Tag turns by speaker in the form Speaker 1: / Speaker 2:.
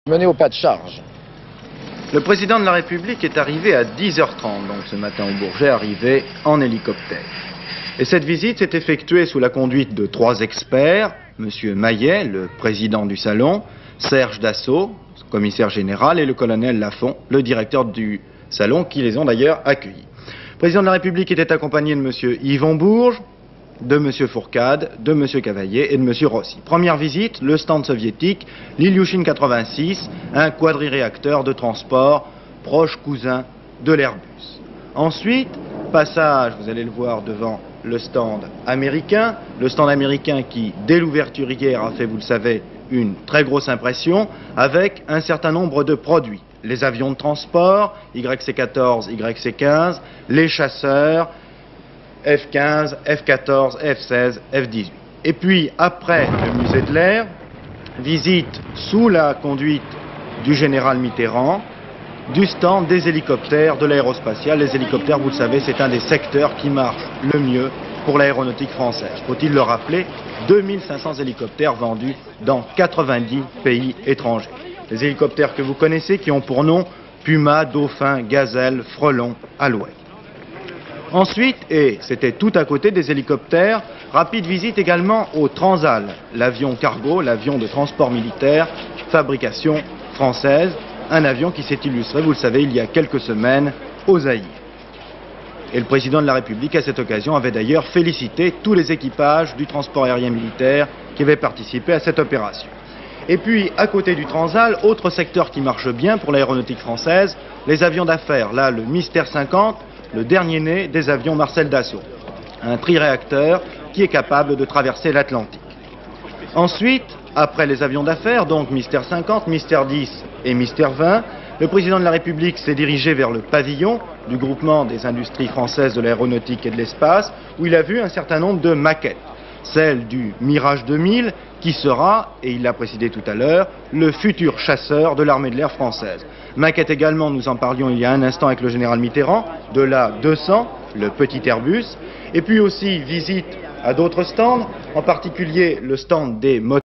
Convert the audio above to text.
Speaker 1: Mené au pas de charge.
Speaker 2: Le président de la République est arrivé à 10h30, donc ce matin au Bourget, arrivé en hélicoptère. Et cette visite s'est effectuée sous la conduite de 3 experts, M. Maillet, le président du salon, Serge Dassault, commissaire général, et le colonel Lafont, le directeur du salon, qui les ont d'ailleurs accueillis. Le président de la République était accompagné de M. Yvon Bourges, de M. Fourcade, de M. Cavaillé et de M. Rossi. Première visite, le stand soviétique, l'Ilyushin 86, un quadriréacteur de transport proche cousin de l'Airbus. Ensuite, passage, vous allez le voir devant le stand américain qui, dès l'ouverture hier, a fait, vous le savez, une très grosse impression, avec un certain nombre de produits. Les avions de transport, YC-14, YC-15, les chasseurs, F-15, F-14, F-16, F-18. Et puis, après le musée de l'air, visite sous la conduite du général Mitterrand, du stand des hélicoptères de l'aérospatiale. Les hélicoptères, vous le savez, c'est un des secteurs qui marche le mieux pour l'aéronautique française. Faut-il le rappeler, 2500 hélicoptères vendus dans 90 pays étrangers. Les hélicoptères que vous connaissez, qui ont pour nom Puma, Dauphin, Gazelle, Frelon, Alouette. Ensuite, et c'était tout à côté des hélicoptères, rapide visite également au Transal, l'avion cargo, l'avion de transport militaire, fabrication française, un avion qui s'est illustré, vous le savez, il y a quelques semaines au Zaïre. Et le président de la République, à cette occasion, avait d'ailleurs félicité tous les équipages du transport aérien militaire qui avaient participé à cette opération. Et puis, à côté du Transal, autre secteur qui marche bien pour l'aéronautique française, les avions d'affaires. Là, le Mystère 50, le dernier né des avions Marcel Dassault, un triréacteur qui est capable de traverser l'Atlantique. Ensuite, après les avions d'affaires, donc Mystère 50, Mystère 10 et Mystère 20, le président de la République s'est dirigé vers le pavillon du groupement des industries françaises de l'aéronautique et de l'espace, où il a vu un certain nombre de maquettes. Celle du Mirage 2000, qui sera, et il l'a précisé tout à l'heure, le futur chasseur de l'armée de l'air française. Maquette également, nous en parlions il y a un instant avec le général Mitterrand, de la 200, le petit Airbus, et puis aussi visite à d'autres stands, en particulier le stand des moteurs.